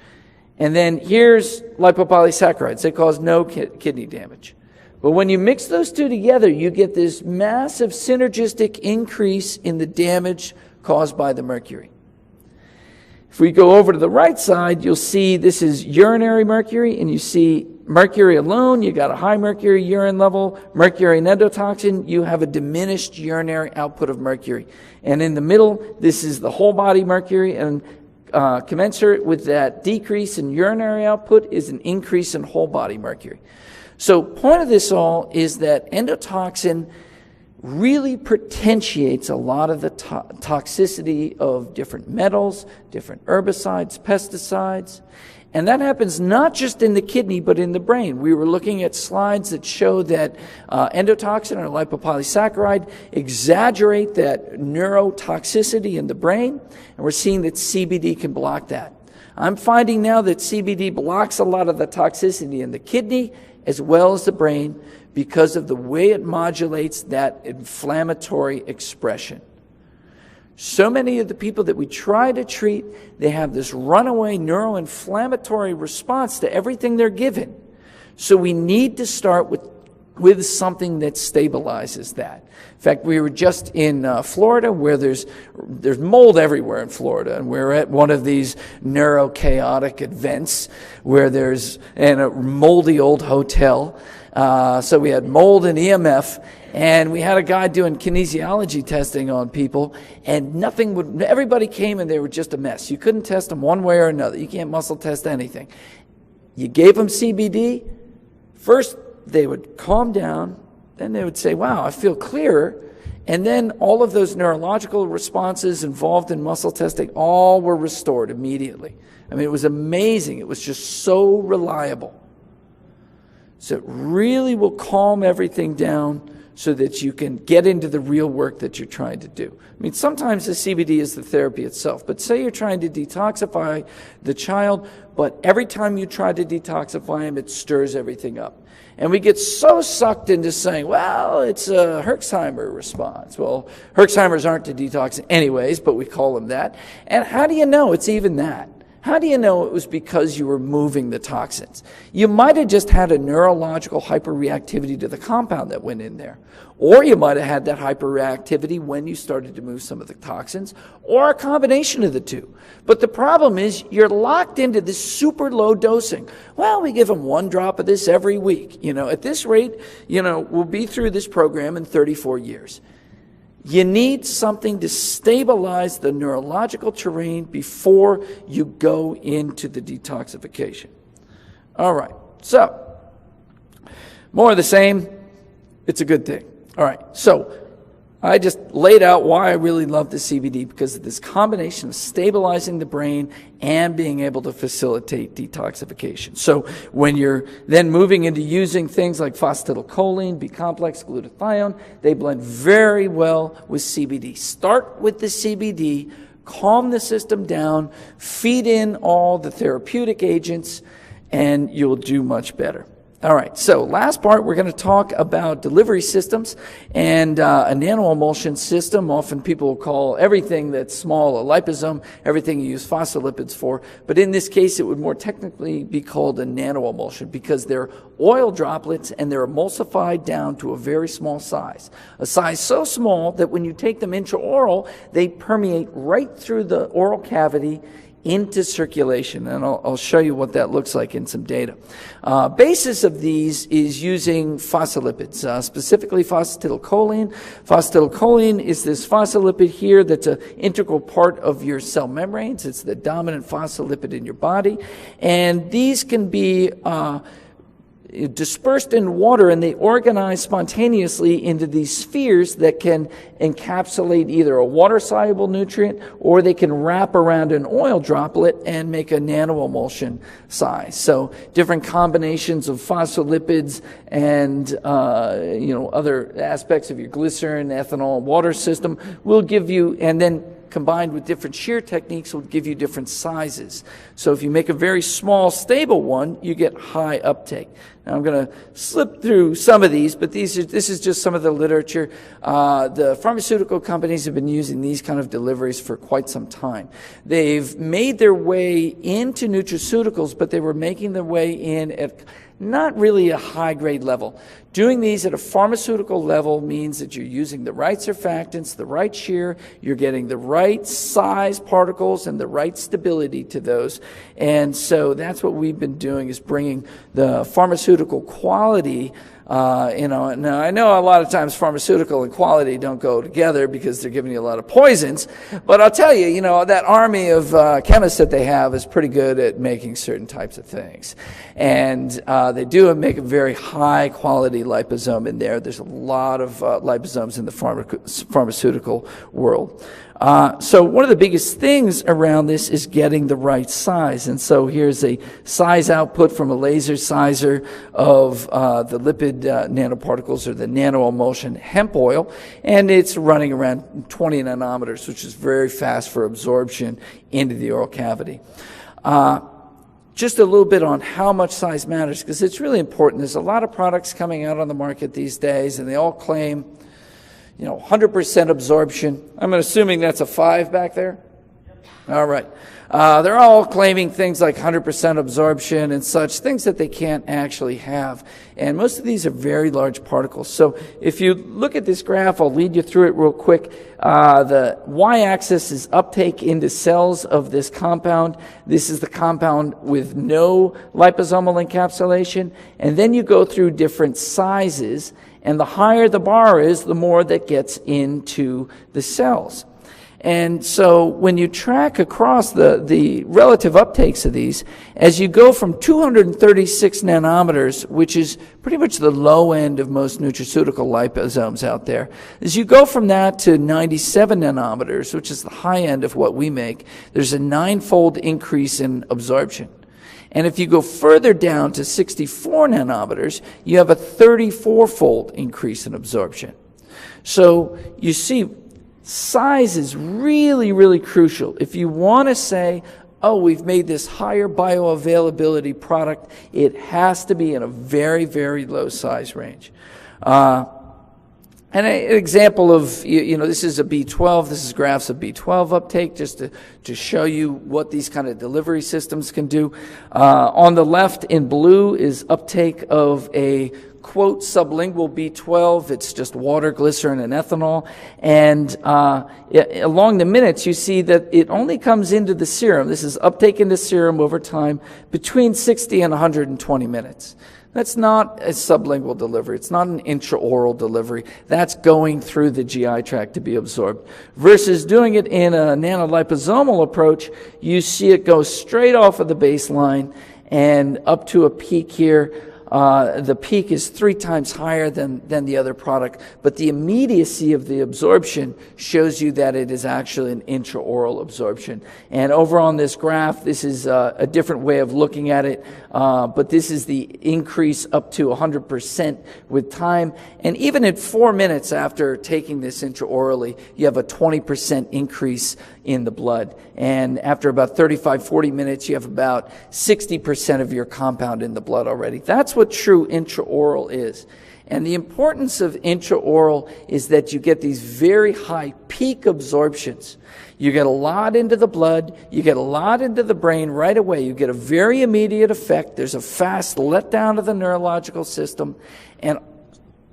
And then here's lipopolysaccharides. They cause no kidney damage. But when you mix those two together, you get this massive synergistic increase in the damage caused by the mercury. If we go over to the right side, you'll see this is urinary mercury, and you see mercury alone, you got a high mercury urine level, mercury and endotoxin, you have a diminished urinary output of mercury. And in the middle, this is the whole body mercury, and commensurate with that decrease in urinary output is an increase in whole body mercury. So point of this all is that endotoxin really potentiates a lot of the toxicity of different metals, different herbicides, pesticides. And that happens not just in the kidney, but in the brain. We were looking at slides that show that endotoxin or lipopolysaccharide exaggerate that neurotoxicity in the brain, and we're seeing that CBD can block that. I'm finding now that CBD blocks a lot of the toxicity in the kidney as well as the brain because of the way it modulates that inflammatory expression. So many of the people that we try to treat, they have this runaway neuroinflammatory response to everything they're given. So we need to start with something that stabilizes that. In fact, we were just in Florida, where there's mold everywhere in Florida, and we're at one of these neurochaotic events where there's in a moldy old hotel. So we had mold and EMF, and we had a guy doing kinesiology testing on people, and everybody came and they were just a mess. You couldn't test them one way or another. You can't muscle test anything. You gave them CBD, first they would calm down, then they would say, wow, I feel clearer. And then all of those neurological responses involved in muscle testing all were restored immediately. I mean, it was amazing. It was just so reliable. So it really will calm everything down so that you can get into the real work that you're trying to do. I mean, sometimes the CBD is the therapy itself, but say you're trying to detoxify the child, but every time you try to detoxify him, it stirs everything up. And we get so sucked into saying, well, it's a Herxheimer response. Well, Herxheimers aren't to detox anyways, but we call them that. And how do you know it's even that? How do you know it was because you were moving the toxins? You might have just had a neurological hyperreactivity to the compound that went in there. Or you might have had that hyperreactivity when you started to move some of the toxins, or a combination of the two. But the problem is you're locked into this super low dosing. Well, we give them 1 drop of this every week. At this rate, we'll be through this program in 34 years. You need something to stabilize the neurological terrain before you go into the detoxification. All right, so more of the same, it's a good thing. All right, so I just laid out why I really love the CBD, because of this combination of stabilizing the brain and being able to facilitate detoxification. So when you're then moving into using things like phosphatidylcholine, B-complex, glutathione, they blend very well with CBD. Start with the CBD, calm the system down, feed in all the therapeutic agents, and you'll do much better. All right, so last part, we're going to talk about delivery systems and a nanoemulsion system. Often people will call everything that's small a liposome, everything you use phospholipids for. But in this case, it would more technically be called a nanoemulsion, because they're oil droplets and they're emulsified down to a very small size. A size so small that when you take them intraoral, they permeate right through the oral cavity into circulation, and I'll show you what that looks like in some data. Basis of these is using phospholipids, specifically phosphatidylcholine. Phosphatidylcholine is this phospholipid here that's an integral part of your cell membranes. It's the dominant phospholipid in your body, and these can be dispersed in water, and they organize spontaneously into these spheres that can encapsulate either a water-soluble nutrient, or they can wrap around an oil droplet and make a nanoemulsion size. So different combinations of phospholipids and other aspects of your glycerin, ethanol, water system will give you, and then combined with different shear techniques will give you different sizes. So if you make a very small, stable one, you get high uptake. Now I'm going to slip through some of these, but this is just some of the literature. The pharmaceutical companies have been using these kind of deliveries for quite some time. They've made their way into nutraceuticals, but they were making their way in at not really a high-grade level. Doing these at a pharmaceutical level means that you're using the right surfactants, the right shear, you're getting the right size particles and the right stability to those. And so that's what we've been doing, is bringing the pharmaceutical quality. Now I know a lot of times pharmaceutical and quality don't go together because they're giving you a lot of poisons, but I'll tell you, that army of chemists that they have is pretty good at making certain types of things. And they do make a very high quality liposome in there. There's a lot of liposomes in the pharmaceutical world. So one of the biggest things around this is getting the right size. And so here's a size output from a laser sizer of the lipid nanoparticles, or the nanoemulsion hemp oil, and it's running around 20 nanometers, which is very fast for absorption into the oral cavity. Just a little bit on how much size matters, because it's really important. There's a lot of products coming out on the market these days, and they all claim 100% absorption. I'm assuming that's a 5 back there? All right. They're all claiming things like 100% absorption and such, things that they can't actually have. And most of these are very large particles. So if you look at this graph, I'll lead you through it real quick. The y-axis is uptake into cells of this compound. This is the compound with no liposomal encapsulation. And then you go through different sizes. And the higher the bar is, the more that gets into the cells. And so when you track across the relative uptakes of these, as you go from 236 nanometers, which is pretty much the low end of most nutraceutical liposomes out there, as you go from that to 97 nanometers, which is the high end of what we make, there's a 9-fold increase in absorption. And if you go further down to 64 nanometers, you have a 34-fold increase in absorption. So you see, size is really, really crucial. If you want to say, oh, we've made this higher bioavailability product, it has to be in a very, very low size range. And an example of, this is a B12, this is graphs of B12 uptake, just to show you what these kind of delivery systems can do. On the left in blue is uptake of a quote sublingual B12. It's just water, glycerin, and ethanol. And along the minutes, you see that it only comes into the serum. This is uptake into serum over time between 60 and 120 minutes. That's not a sublingual delivery. It's not an intraoral delivery. That's going through the GI tract to be absorbed. Versus doing it in a nanoliposomal approach, you see it go straight off of the baseline and up to a peak here. The peak is 3 times higher than the other product, but the immediacy of the absorption shows you that it is actually an intraoral absorption. And over on this graph, this is a different way of looking at it, but this is the increase up to 100% with time. And even at 4 minutes after taking this intraorally, you have a 20% increase in the blood. And after about 35-40 minutes, you have about 60% of your compound in the blood already. That's what true intraoral is. And the importance of intraoral is that you get these very high peak absorptions. You get a lot into the blood, you get a lot into the brain right away. You get a very immediate effect. There's a fast letdown of the neurological system. And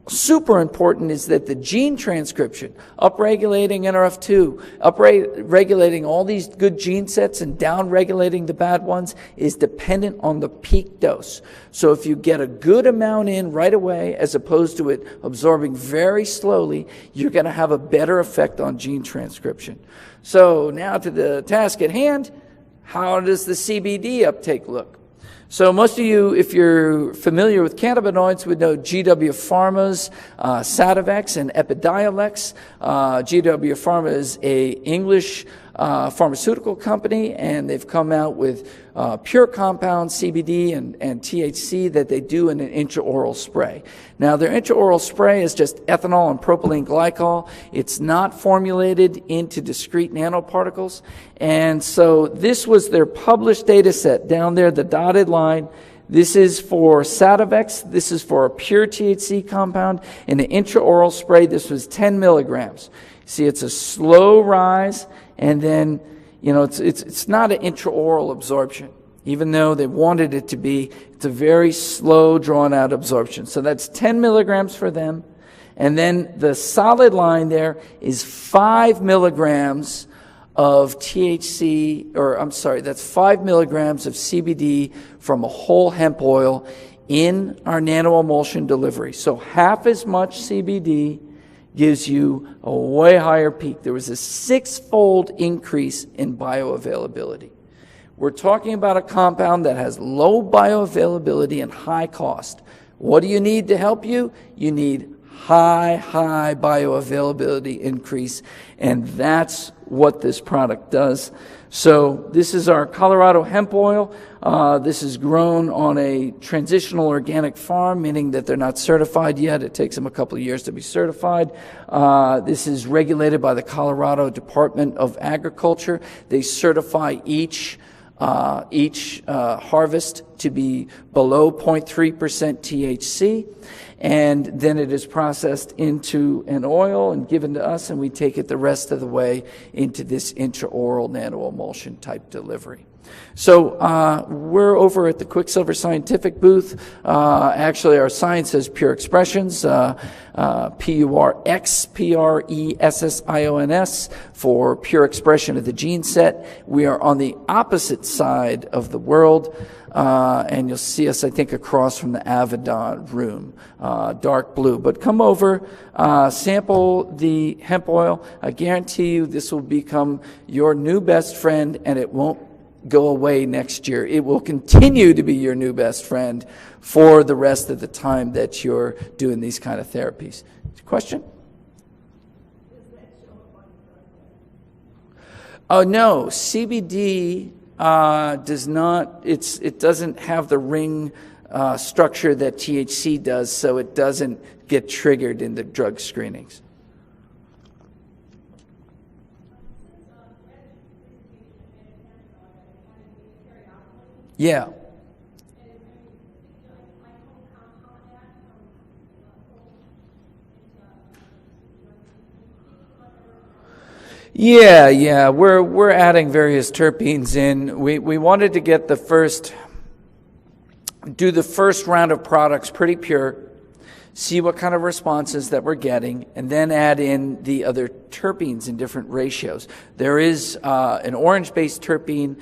super important is that the gene transcription, upregulating NRF2, upregulating all these good gene sets and downregulating the bad ones, is dependent on the peak dose. So if you get a good amount in right away, as opposed to it absorbing very slowly, you're going to have a better effect on gene transcription. So now to the task at hand, how does the CBD uptake look? So most of you, if you're familiar with cannabinoids, would know GW Pharma's Sativex and Epidiolex. GW Pharma is a English pharmaceutical company, and they've come out with pure compound CBD and THC that they do in an intraoral spray. Now, their intraoral spray is just ethanol and propylene glycol. It's not formulated into discrete nanoparticles. And so this was their published data set down there, the dotted line. This is for Sativex. This is for a pure THC compound in an intraoral spray. This was 10 milligrams. See, it's a slow rise, and then, you know, it's not an intraoral absorption. Even though they wanted it to be, it's a very slow, drawn-out absorption. So that's 10 milligrams for them. And then the solid line there is 5 milligrams of THC, or I'm sorry, that's 5 milligrams of CBD from a whole hemp oil in our nano-emulsion delivery. So half as much CBD gives you a way higher peak. There was a 6-fold increase in bioavailability. We're talking about a compound that has low bioavailability and high cost. What do you need to help you? You need high bioavailability increase, and that's what this product does. So this is our Colorado hemp oil. This is grown on a transitional organic farm, meaning that they're not certified yet. It takes them a couple of years to be certified. This is regulated by the Colorado Department of Agriculture. They certify each harvest to be below 0.3% THC, and then it is processed into an oil and given to us, and we take it the rest of the way into this intraoral nano-emulsion type delivery. So we're over at the Quicksilver Scientific booth. Actually, our science says Pure Expressions, PURXPRESSIONS, for pure expression of the gene set. We are on the opposite side of the world, and you'll see us, I think, across from the Avedon room, dark blue. But come over, sample the hemp oil. I guarantee you this will become your new best friend, and it won't go away next year. It will continue to be your new best friend for the rest of the time that you're doing these kind of therapies. Question? Oh, no. CBD does not, it doesn't have the ring structure that THC does, so it doesn't get triggered in the drug screenings. Yeah. Yeah. We're adding various terpenes in. We wanted to get do the first round of products pretty pure, see what kind of responses that we're getting, and then add in the other terpenes in different ratios. There is an orange-based terpene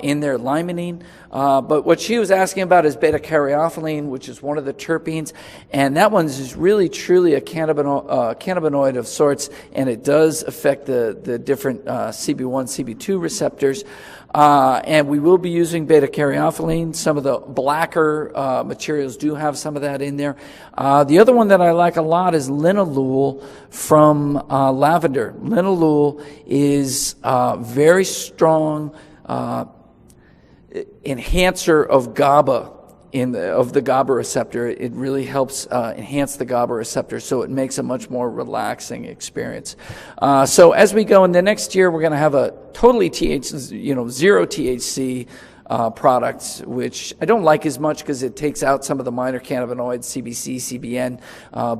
in there, limonene, but what she was asking about is beta-caryophyllene, which is one of the terpenes, and that one is really truly a cannabinoid of sorts, and it does affect the different CB1, CB2 receptors. And we will be using beta-caryophyllene. Some of the blacker materials do have some of that in there. The other one that I like a lot is linalool from lavender. Linalool is very strong enhancer of GABA. Of the GABA receptor. It really helps enhance the GABA receptor, so it makes a much more relaxing experience. So as we go in the next year, we're going to have a totally zero THC products, which I don't like as much because it takes out some of the minor cannabinoids, CBC, CBN,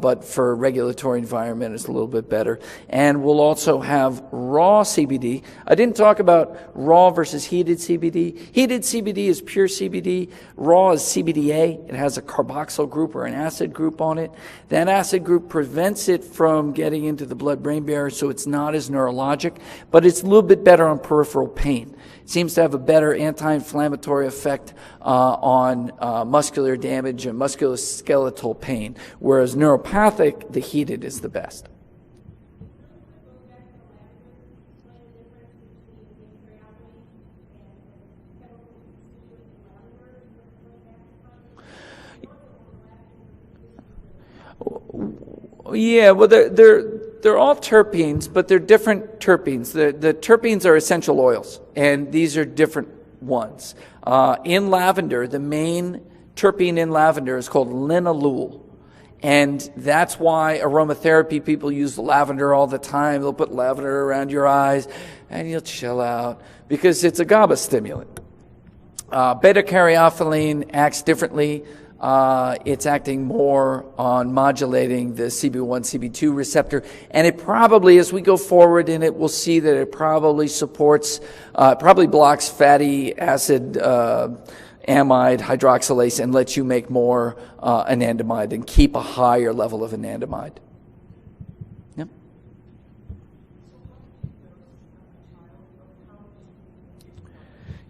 but for regulatory environment, it's a little bit better. And we'll also have raw CBD. I didn't talk about raw versus heated CBD. Heated CBD is pure CBD. Raw is CBDA. It has a carboxyl group or an acid group on it. That acid group prevents it from getting into the blood-brain barrier, so it's not as neurologic, but it's a little bit better on peripheral pain. It seems to have a better anti-inflammatory effect on muscular damage and musculoskeletal pain, whereas neuropathic, the heated is the best. Yeah, well, they're all terpenes, but they're different terpenes. The terpenes are essential oils, and these are different ones. In lavender, the main terpene in lavender is called linalool. And that's why aromatherapy people use lavender all the time. They'll put lavender around your eyes, and you'll chill out, because it's a GABA stimulant. Beta-caryophyllene acts differently. It's acting more on modulating the CB1, CB2 receptor. And it probably, as we go forward in it, we'll see that it probably supports, probably blocks fatty acid amide hydroxylase and lets you make more anandamide and keep a higher level of anandamide. Yep.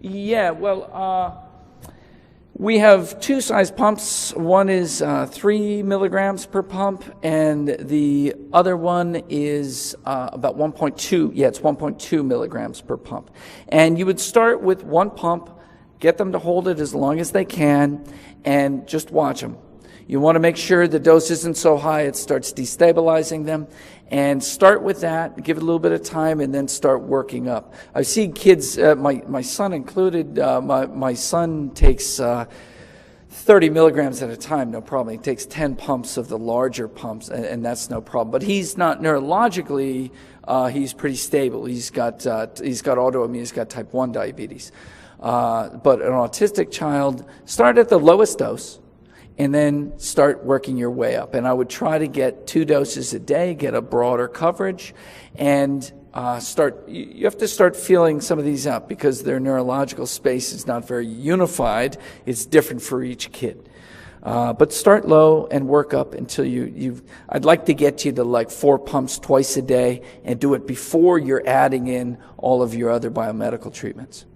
Yeah, well, we have two size pumps. One is 3 milligrams per pump, and the other one is about 1.2. Yeah, it's 1.2 milligrams per pump. And you would start with one pump, get them to hold it as long as they can, and just watch them. You want to make sure the dose isn't so high it starts destabilizing them, and start with that, give it a little bit of time, and then start working up. I've seen kids, my son included, my son takes 30 milligrams at a time, no problem. He takes 10 pumps of the larger pumps, and that's no problem. But he's not neurologically, he's pretty stable. He's got autoimmune, he's got type 1 diabetes. But an autistic child, start at the lowest dose and then start working your way up. And I would try to get 2 doses a day, get a broader coverage, and you have to start feeling some of these out, because their neurological space is not very unified. It's different for each kid. But start low and work up until I'd like to get you to like 4 pumps twice a day, and do it before you're adding in all of your other biomedical treatments.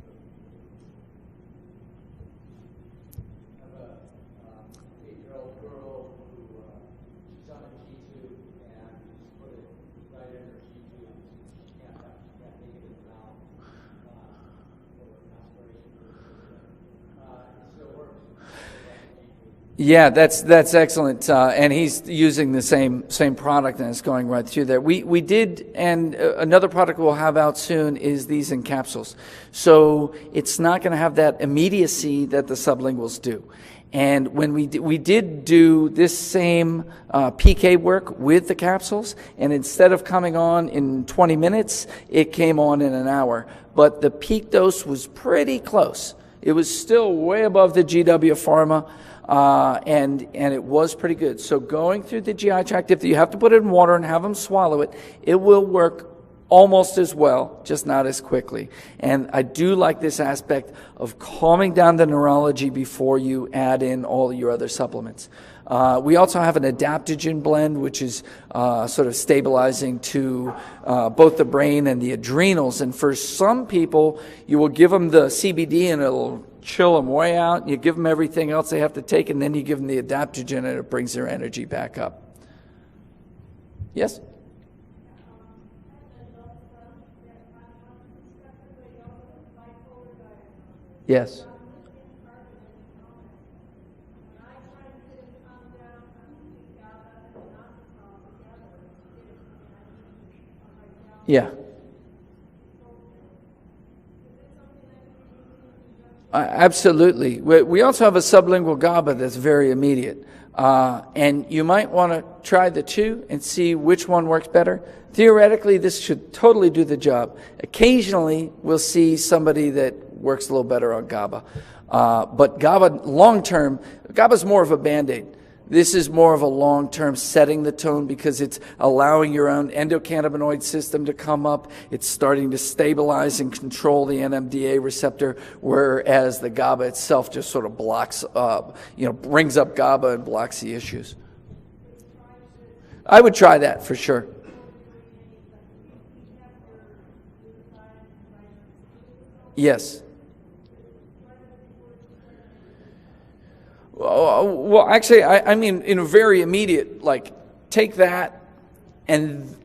Yeah, that's excellent, and he's using the same product, and it's going right through there. We did, and another product we'll have out soon is these in capsules. So it's not going to have that immediacy that the sublinguals do. And when we did do this same PK work with the capsules, and instead of coming on in 20 minutes, it came on in an hour. But the peak dose was pretty close. It was still way above the GW Pharma. And it was pretty good. So going through the GI tract, if you have to put it in water and have them swallow it, it will work almost as well, just not as quickly. And I do like this aspect of calming down the neurology before you add in all your other supplements. We also have an adaptogen blend, which is sort of stabilizing to both the brain and the adrenals. And for some people, you will give them the CBD and it'll chill them way out. You give them everything else they have to take, and then you give them the adaptogen, and it brings their energy back up. Yes? Yes. Yeah. Absolutely. We also have a sublingual GABA that's very immediate. And you might want to try the two and see which one works better. Theoretically, this should totally do the job. Occasionally, we'll see somebody that works a little better on GABA. But GABA, long-term, GABA is more of a Band-Aid. This is more of a long-term setting the tone, because it's allowing your own endocannabinoid system to come up. It's starting to stabilize and control the NMDA receptor, whereas the GABA itself just sort of blocks up, brings up GABA and blocks the issues. I would try that for sure. Yes. Well, actually, I mean, in a very immediate, like, take that and,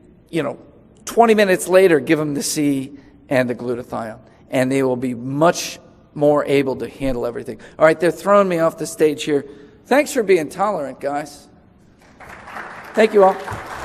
20 minutes later, give them the C and the glutathione, and they will be much more able to handle everything. All right, they're throwing me off the stage here. Thanks for being tolerant, guys. Thank you all.